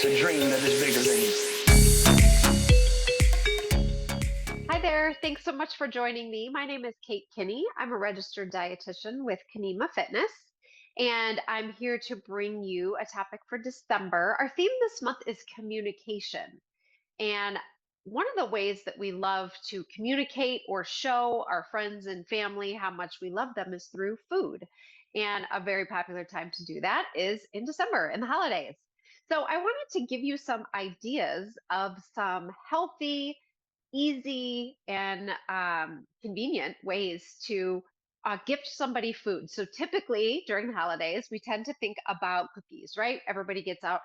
a dream that is bigger than you. Hi there. Thanks so much for joining me. My name is Kate Kinney. I'm a registered dietitian with Kanema Fitness, and I'm here to bring you a topic for December. Our theme this month is communication. And one of the ways that we love to communicate or show our friends and family how much we love them is through food. And a very popular time to do that is in December, in the holidays. So I wanted to give you some ideas of some healthy, easy, and convenient ways to gift somebody food. So typically during the holidays, we tend to think about cookies, right? Everybody gets out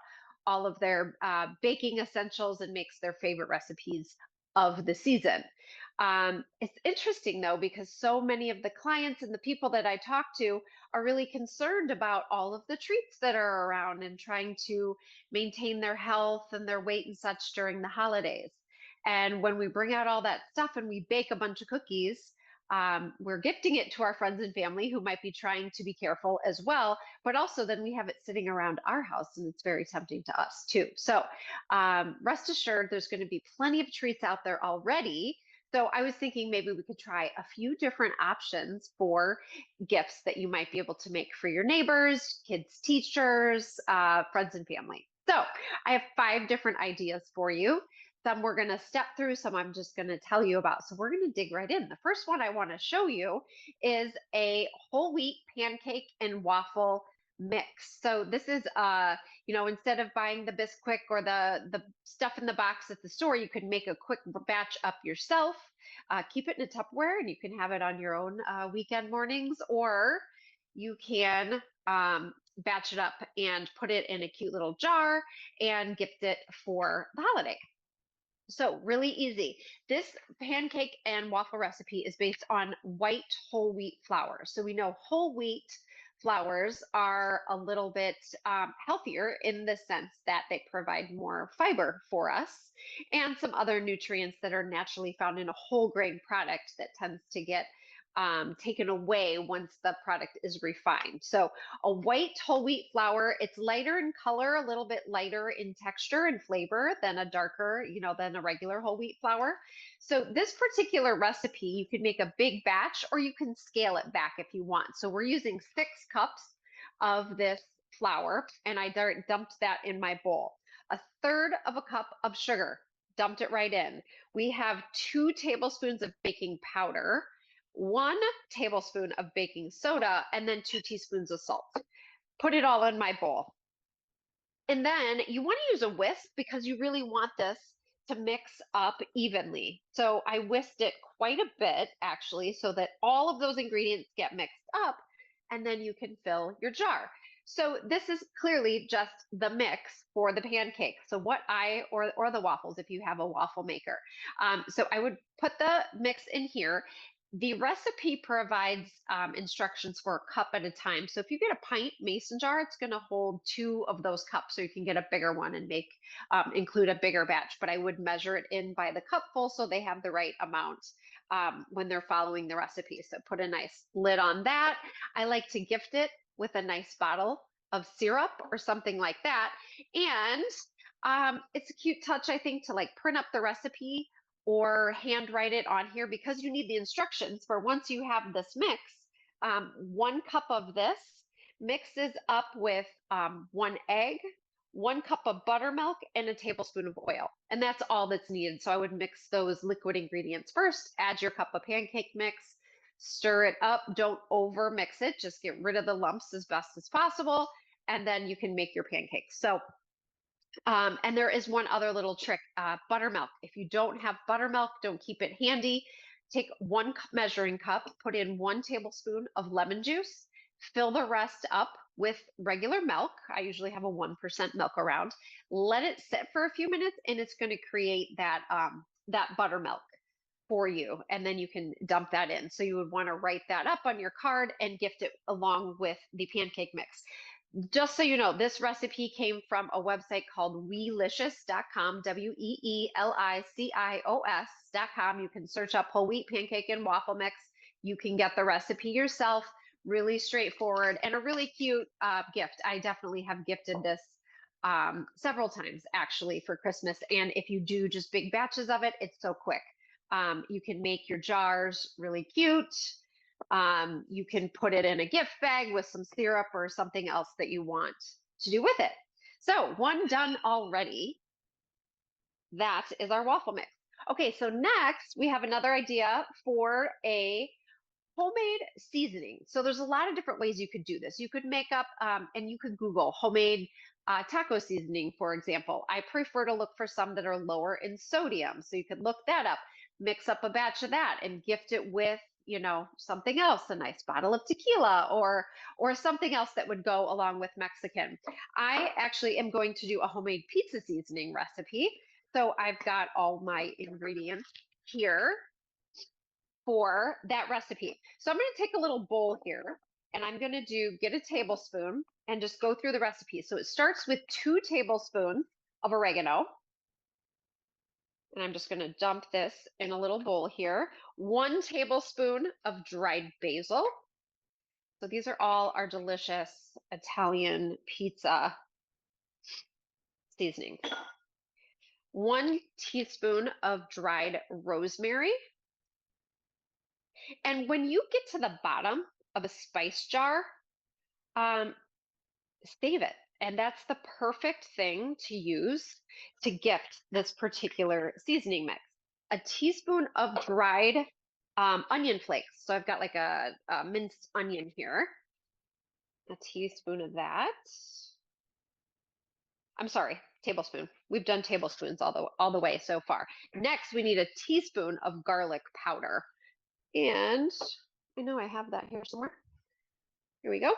all of their baking essentials and makes their favorite recipes of the season. It's interesting though, because so many of the clients and the people that I talk to are really concerned about all of the treats that are around and trying to maintain their health and their weight and such during the holidays. And when we bring out all that stuff and we bake a bunch of cookies, we're gifting it to our friends and family who might be trying to be careful as well. But also, then we have it sitting around our house and it's very tempting to us too. So, rest assured, there's going to be plenty of treats out there already. So, I was thinking maybe we could try a few different options for gifts that you might be able to make for your neighbors, kids, teachers, friends, and family. So, I have 5 different ideas for you. Some we're going to step through, some I'm just going to tell you about. So we're going to dig right in. The first one I want to show you is a whole wheat pancake and waffle mix. So this is instead of buying the Bisquick or the stuff in the box at the store, you could make a quick batch up yourself. Keep it in a Tupperware and you can have it on your own weekend mornings, or you can batch it up and put it in a cute little jar and gift it for the holiday. So really easy. This pancake and waffle recipe is based on white whole wheat flour. So we know whole wheat flours are a little bit healthier in the sense that they provide more fiber for us and some other nutrients that are naturally found in a whole grain product that tends to get taken away once the product is refined. So a white whole wheat flour, it's lighter in color, a little bit lighter in texture and flavor than a darker, than a regular whole wheat flour. So this particular recipe, you can make a big batch or you can scale it back if you want. So we're using 6 cups of this flour, and I dumped that in my bowl. A third of a cup of sugar, dumped it right in. We have 2 tablespoons of baking powder, 1 tablespoon of baking soda, and then 2 teaspoons of salt. Put it all in my bowl. And then you want to use a whisk because you really want this to mix up evenly. So I whisked it quite a bit actually, so that all of those ingredients get mixed up, and then you can fill your jar. So this is clearly just the mix for the pancake. So or the waffles if you have a waffle maker. So I would put the mix in here. The recipe provides instructions for a cup at a time. So if you get a pint mason jar, it's going to hold 2 of those cups, so you can get a bigger one and include a bigger batch. But I would measure it in by the cupful so they have the right amount when they're following the recipe. So put a nice lid on that. I like to gift it with a nice bottle of syrup or something like that. And it's a cute touch, I think, to like print up the recipe or handwrite it on here, because you need the instructions for once you have this mix. 1 cup of this mixes up with 1 egg, 1 cup of buttermilk, and a tablespoon of oil. And that's all that's needed. So I would mix those liquid ingredients first, add your cup of pancake mix, stir it up. Don't over mix it, just get rid of the lumps as best as possible. And then you can make your pancakes. So and there is one other little trick, buttermilk. If you don't have buttermilk, don't keep it handy. Take 1 measuring cup, put in 1 tablespoon of lemon juice, fill the rest up with regular milk. I usually have a 1% milk around. Let it sit for a few minutes, and it's going to create that buttermilk for you, and then you can dump that in. So you would want to write that up on your card and gift it along with the pancake mix. Just so you know, this recipe came from a website called weelicious.com, WEELICIOS.com. You can search up whole wheat pancake and waffle mix. You can get the recipe yourself. Really straightforward and a really cute gift. I definitely have gifted this several times actually for Christmas. And if you do just big batches of it, it's so quick. You can make your jars really cute. You can put it in a gift bag with some syrup or something else that you want to do with it. So one done already. That is our waffle mix. Okay, so next we have another idea for a homemade seasoning. So there's a lot of different ways you could do this. You could make up, and you could Google homemade taco seasoning, for example. I prefer to look for some that are lower in sodium. So you could look that up, mix up a batch of that and gift it with, something else, a nice bottle of tequila or something else that would go along with Mexican. I actually am going to do a homemade pizza seasoning recipe. So I've got all my ingredients here for that recipe. So I'm going to take a little bowl here and I'm going to get a tablespoon and just go through the recipe. So it starts with 2 tablespoons of oregano. And I'm just going to dump this in a little bowl here. 1 tablespoon of dried basil. So these are all our delicious Italian pizza seasoning. 1 teaspoon of dried rosemary. And when you get to the bottom of a spice jar, save it. And that's the perfect thing to use to gift this particular seasoning mix. A teaspoon of dried onion flakes. So I've got like a minced onion here. A teaspoon of that. I'm sorry, tablespoon. We've done tablespoons all the way so far. Next, we need a teaspoon of garlic powder. And I know I have that here somewhere. Here we go.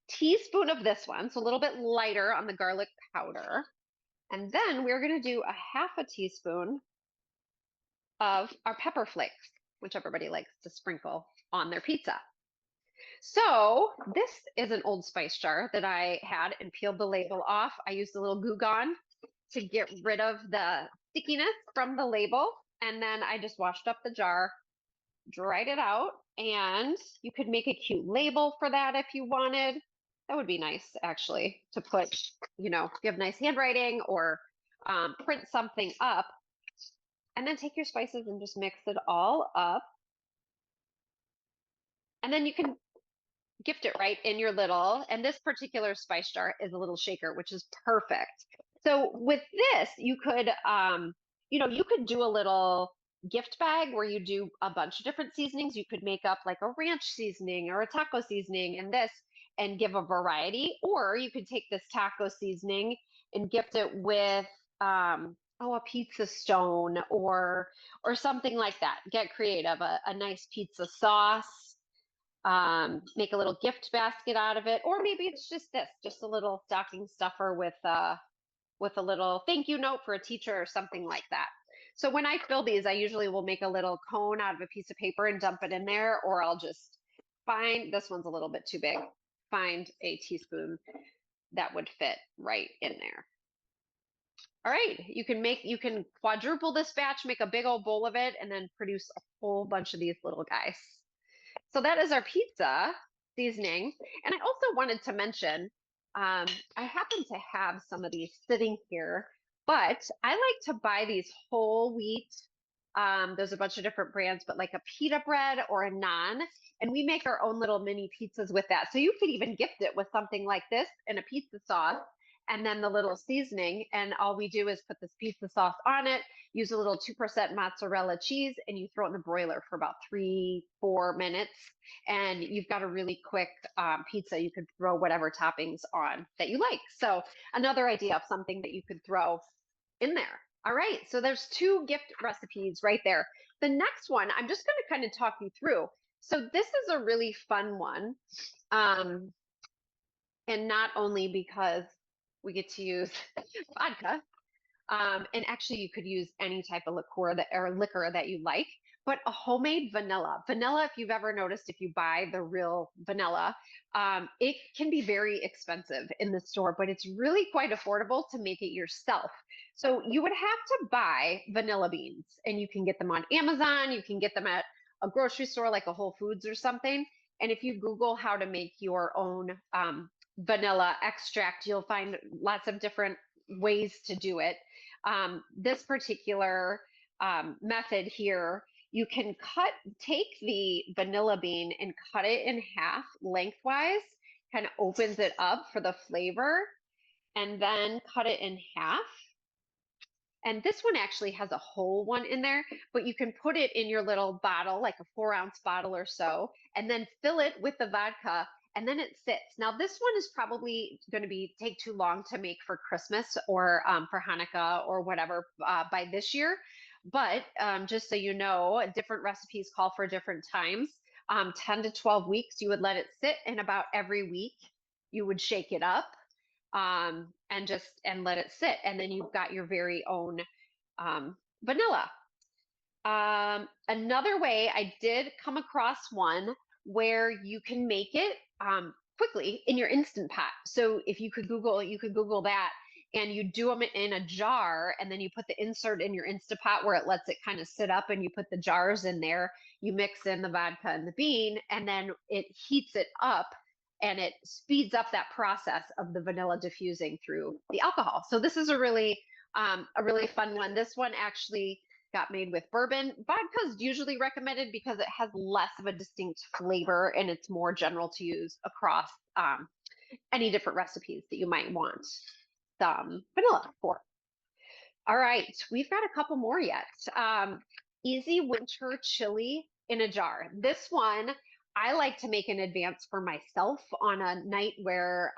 Teaspoon of this one, so a little bit lighter on the garlic powder. And then we're going to do a half a teaspoon of our pepper flakes, which everybody likes to sprinkle on their pizza. So this is an Old Spice jar that I had and peeled the label off. I used a little Goo Gone to get rid of the stickiness from the label. And then I just washed up the jar, dried it out, and you could make a cute label for that if you wanted. That would be nice, actually, to put, if you have nice handwriting or print something up. And then take your spices and just mix it all up. And then you can gift it right in your little, and this particular spice jar is a little shaker, which is perfect. So with this, you could, you could do a little gift bag where you do a bunch of different seasonings. You could make up like a ranch seasoning or a taco seasoning and give a variety, or you could take this taco seasoning and gift it with, a pizza stone or something like that. Get creative, a nice pizza sauce. Make a little gift basket out of it, or maybe it's just a little stocking stuffer with a little thank you note for a teacher or something like that. So when I fill these, I usually will make a little cone out of a piece of paper and dump it in there, or I'll just find, this one's a little bit too big, find a teaspoon that would fit right in there. All right, you can quadruple this batch, make a big old bowl of it, and then produce a whole bunch of these little guys. So that is our pizza seasoning. And I also wanted to mention, I happen to have some of these sitting here, but I like to buy these whole wheat. There's a bunch of different brands, but like a pita bread or a naan, and we make our own little mini pizzas with that. So you could even gift it with something like this and a pizza sauce and then the little seasoning. And all we do is put this pizza sauce on it, use a little 2% mozzarella cheese, and you throw it in the broiler for about 3-4 minutes. And you've got a really quick pizza. You could throw whatever toppings on that you like. So another idea of something that you could throw in there. All right, so there's 2 gift recipes right there. The next one, I'm just going to kind of talk you through. So this is a really fun one. And not only because we get to use vodka, and actually you could use any type of liqueur or liquor that you like, but a homemade vanilla. Vanilla, if you've ever noticed, if you buy the real vanilla, it can be very expensive in the store, but it's really quite affordable to make it yourself. So you would have to buy vanilla beans, and you can get them on Amazon. You can get them at a grocery store like a Whole Foods or something. And if you Google how to make your own vanilla extract. You'll find lots of different ways to do it. This particular method here, you can take the vanilla bean and cut it in half lengthwise, kind of opens it up for the flavor, and then cut it in half. And this one actually has a whole one in there, but you can put it in your little bottle, like a 4-ounce bottle or so, and then fill it with the vodka, and then it sits. Now, this one is probably going to take too long to make for Christmas or for Hanukkah or whatever by this year. But just so you know, different recipes call for different times. 10 to 12 weeks, you would let it sit, and about every week, you would shake it up and let it sit, and then you've got your very own vanilla. Another way, I did come across one where you can make it quickly in your Instant Pot. So if you could Google that, and you do them in a jar, and then you put the insert in your Instant Pot where it lets it kind of sit up, and you put the jars in there. You mix in the vodka and the bean, and then it heats it up, and it speeds up that process of the vanilla diffusing through the alcohol. So this is a really fun one. This one actually got made with bourbon. Vodka is usually recommended because it has less of a distinct flavor, and it's more general to use across any different recipes that you might want some vanilla for. All right, we've got a couple more yet. Easy winter chili in a jar. This one I like to make in advance for myself on a night where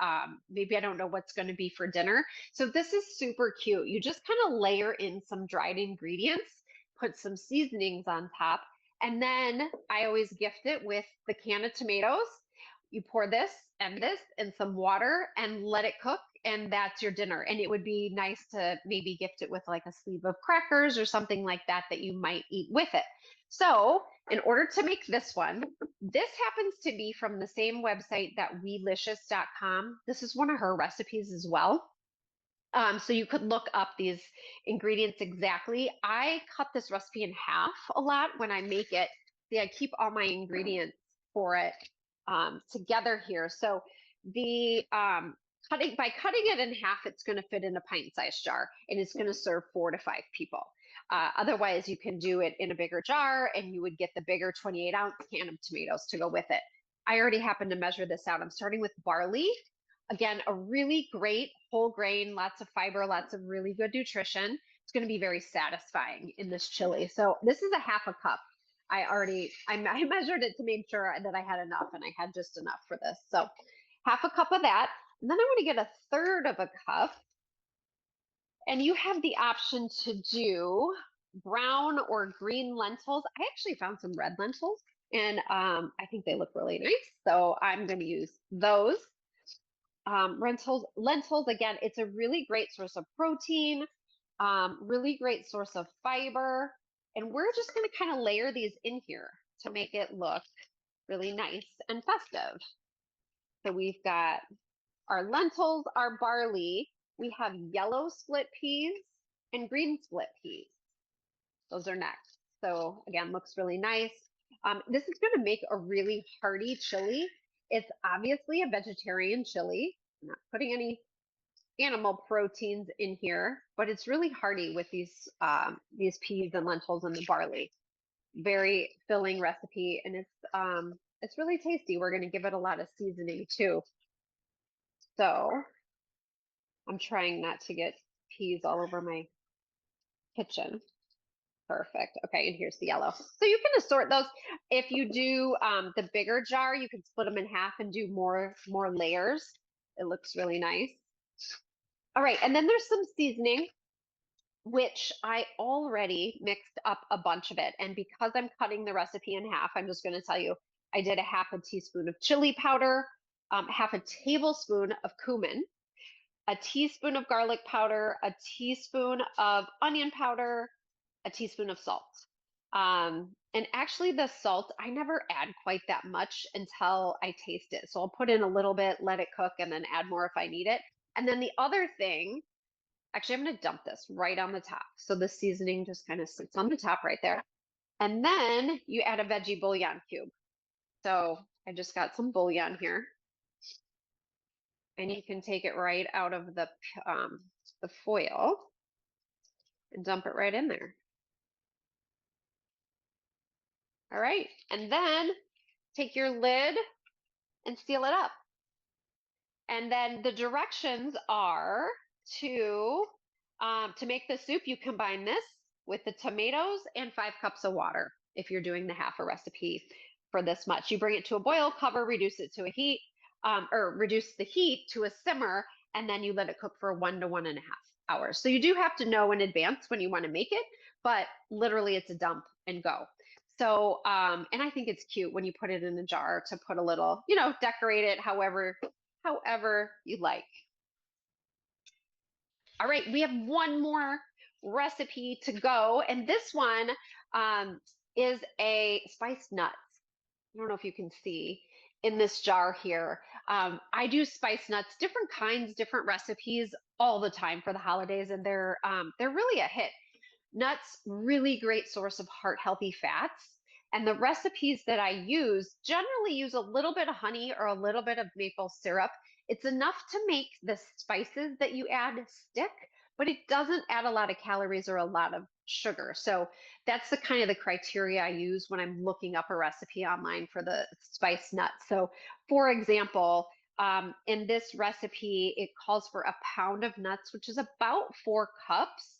maybe I don't know what's going to be for dinner. So this is super cute. You just kind of layer in some dried ingredients, put some seasonings on top, and then I always gift it with the can of tomatoes. You pour this and some water and let it cook, and that's your dinner. And it would be nice to maybe gift it with like a sleeve of crackers or something like that that you might eat with it. So in order to make this one, this happens to be from the same website that Weelicious.com. This is one of her recipes as well. So you could look up these ingredients exactly. I cut this recipe in half a lot when I make it. See, I keep all my ingredients for it together here. So the by cutting it in half, it's going to fit in a pint-sized jar, and it's going to serve 4 to 5 people. Otherwise, you can do it in a bigger jar, and you would get the bigger 28-ounce can of tomatoes to go with it. I already happen to measure this out. I'm starting with barley. Again, a really great whole grain, lots of fiber, lots of really good nutrition. It's going to be very satisfying in this chili. So this is a half a cup. I measured it to make sure that I had enough, and I had just enough for this. So half a cup of that. And then I want to get a third of a cup. And you have the option to do brown or green lentils. I actually found some red lentils, and I think they look really nice. So I'm going to use those. Lentils, again, it's a really great source of protein, really great source of fiber. And we're just going to kind of layer these in here to make it look really nice and festive. So we've got our lentils, our barley. We have yellow split peas and green split peas. Those are next. So again, looks really nice. This is going to make a really hearty chili. It's obviously a vegetarian chili. I'm not putting any animal proteins in here, but it's really hearty with these peas and lentils and the barley. Very filling recipe, and it's really tasty. We're going to give it a lot of seasoning too. So I'm trying not to get peas all over my kitchen. Perfect. Okay, and here's the yellow. So you can assort those. If you do the bigger jar, you can split them in half and do more layers. It looks really nice. All right, and then there's some seasoning, which I already mixed up a bunch of it. And because I'm cutting the recipe in half, I'm just going to tell you, I did a half a teaspoon of chili powder, half a tablespoon of cumin, a teaspoon of garlic powder, a teaspoon of onion powder, a teaspoon of salt. And actually the salt, I never add quite that much until I taste it. So I'll put in a little bit, let it cook, and then add more if I need it. And then the other thing, actually, I'm going to dump this right on the top. So the seasoning just kind of sits on the top right there. And then you add a veggie bouillon cube. So I just got some bouillon here. And you can take it right out of the foil and dump it right in there. All right, and then take your lid and seal it up. And then the directions are to make the soup, you combine this with the tomatoes and 5 cups of water. If you're doing the half a recipe for this much, you bring it to a boil, cover, reduce it to a heat, or reduce the heat to a simmer, and then you let it cook for 1 to 1.5 hours. So you do have to know in advance when you want to make it, but literally it's a dump and go. So, and I think it's cute when you put it in a jar to put a little, decorate it however you like. All right, we have one more recipe to go, and this one is a spiced nuts. I don't know if you can see in this jar here. I do spiced nuts, different kinds, different recipes all the time for the holidays, and they're really a hit. Nuts, really great source of heart healthy fats. And the recipes that I use generally use a little bit of honey or a little bit of maple syrup. It's enough to make the spices that you add stick, but it doesn't add a lot of calories or a lot of sugar. So that's the kind of the criteria I use when I'm looking up a recipe online for the spiced nuts. So for example, in this recipe, it calls for a pound of nuts, which is about 4 cups.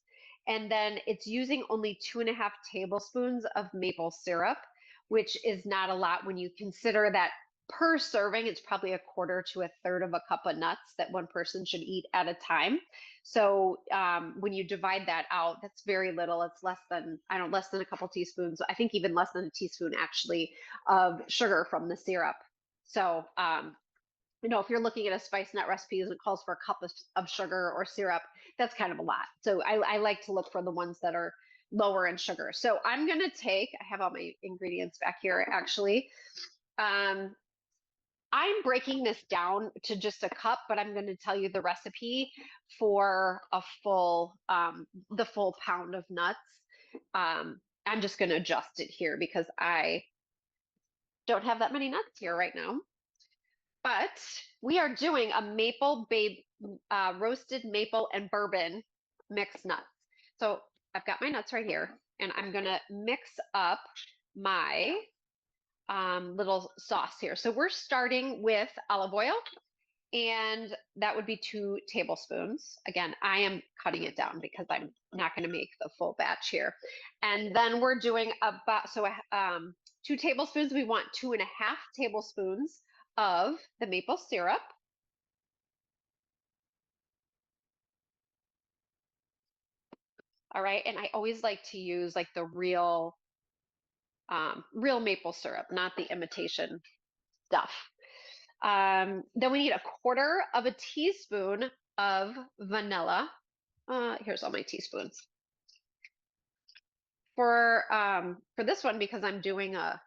And then it's using only 2.5 tablespoons of maple syrup, which is not a lot when you consider that per serving, it's probably a quarter to a third of a cup of nuts that one person should eat at a time. So when you divide that out, that's very little. It's less than a couple teaspoons. I think even less than a teaspoon actually of sugar from the syrup. So if you're looking at a spice nut recipe and it calls for a cup of sugar or syrup, that's kind of a lot. So I like to look for the ones that are lower in sugar. So I have all my ingredients back here actually. I'm breaking this down to just a cup, but I'm going to tell you the recipe for the full pound of nuts. I'm just going to adjust it here because I don't have that many nuts here right now. But we are doing a roasted maple and bourbon mixed nuts. So I've got my nuts right here, and I'm going to mix up my little sauce here. So we're starting with olive oil, and that would be 2 tablespoons. Again, I am cutting it down because I'm not going to make the full batch here. And then we're doing 2 tablespoons. We want 2.5 tablespoons of the maple syrup. All right, and I always like to use like the real maple syrup, not the imitation stuff. Then we need a quarter of a teaspoon of vanilla. Here's all my teaspoons. For this one, because I'm doing a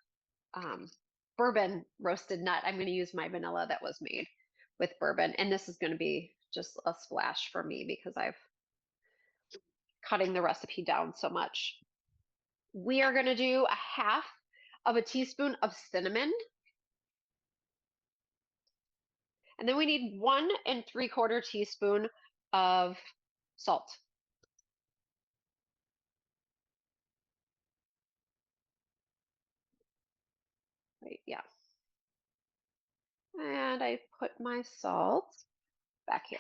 bourbon roasted nut, I'm going to use my vanilla that was made with bourbon, and this is going to be just a splash for me because I've cutting the recipe down so much. We are going to do a half of a teaspoon of cinnamon. And then we need 1 3/4 teaspoon of salt. Right, yeah. And I put my salt back here.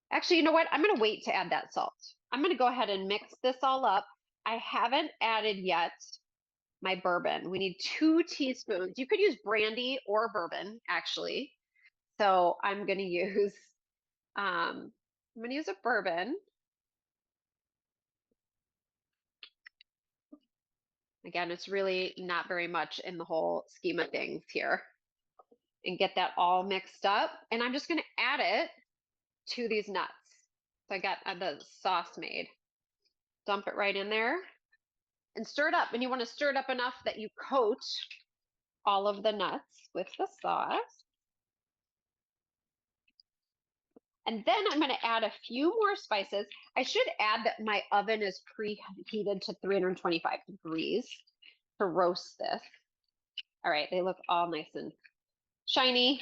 Actually, you know what? I'm going to wait to add that salt. I'm going to go ahead and mix this all up. I haven't added yet my bourbon. We need 2 teaspoons. You could use brandy or bourbon, actually. So I'm going to use a bourbon. Again, it's really not very much in the whole scheme of things here. And get that all mixed up. And I'm just going to add it to these nuts. So I got the sauce made. Dump it right in there and stir it up. And you want to stir it up enough that you coat all of the nuts with the sauce. And then I'm going to add a few more spices. I should add that my oven is preheated to 325 degrees to roast this. All right, they look all nice and shiny.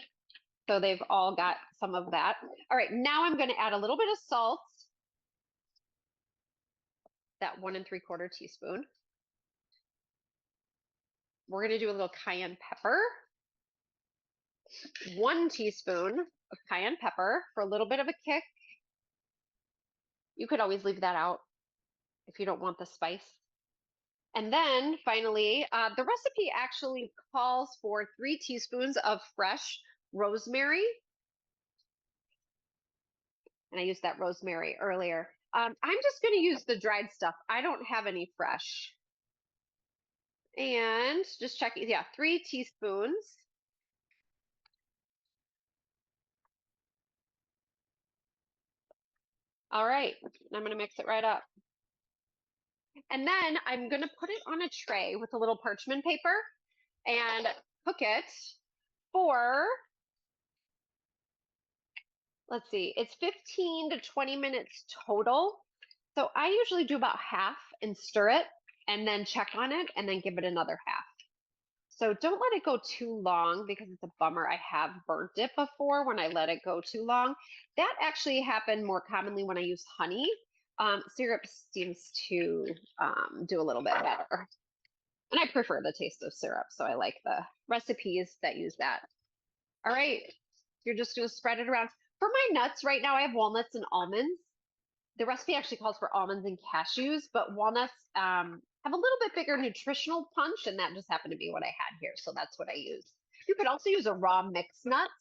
So they've all got some of that. All right, now I'm going to add a little bit of salt, that 1 3/4 teaspoon. We're going to do a little cayenne pepper, 1 teaspoon of cayenne pepper for a little bit of a kick. You could always leave that out if you don't want the spice. And then finally, the recipe actually calls for 3 teaspoons of fresh rosemary. And I used that rosemary earlier. I'm just going to use the dried stuff. I don't have any fresh. And just check, yeah, 3 teaspoons. All right, I'm going to mix it right up. And then I'm going to put it on a tray with a little parchment paper and cook it for, let's see, it's 15 to 20 minutes total. So I usually do about half and stir it and then check on it and then give it another half. So don't let it go too long because it's a bummer. I have burnt it before when I let it go too long. That actually happened more commonly when I use honey. Syrup seems to do a little bit better. And I prefer the taste of syrup, so I like the recipes that use that. All right, you're just going to spread it around. For my nuts, right now I have walnuts and almonds. The recipe actually calls for almonds and cashews, but walnuts have a little bit bigger nutritional punch, and that just happened to be what I had here, so that's what I used. You could also use a raw mixed nuts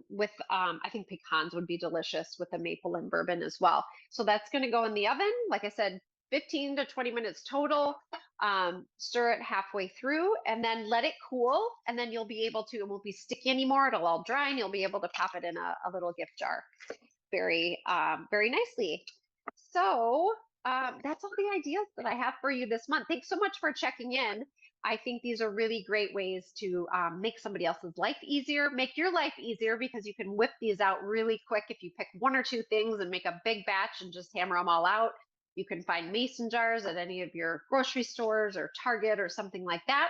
with, I think pecans would be delicious with a maple and bourbon as well. So that's going to go in the oven, like I said, 15 to 20 minutes total. Stir it halfway through and then let it cool, and then you'll be able to, it won't be sticky anymore, it'll all dry, and you'll be able to pop it in a little gift jar very nicely. So that's all the ideas that I have for you this month. Thanks so much for checking in. I think these are really great ways to make somebody else's life easier, make your life easier, because you can whip these out really quick if you pick 1 or 2 things and make a big batch and just hammer them all out. You can find mason jars at any of your grocery stores or Target or something like that.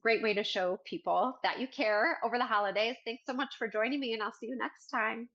Great way to show people that you care over the holidays. Thanks so much for joining me, and I'll see you next time.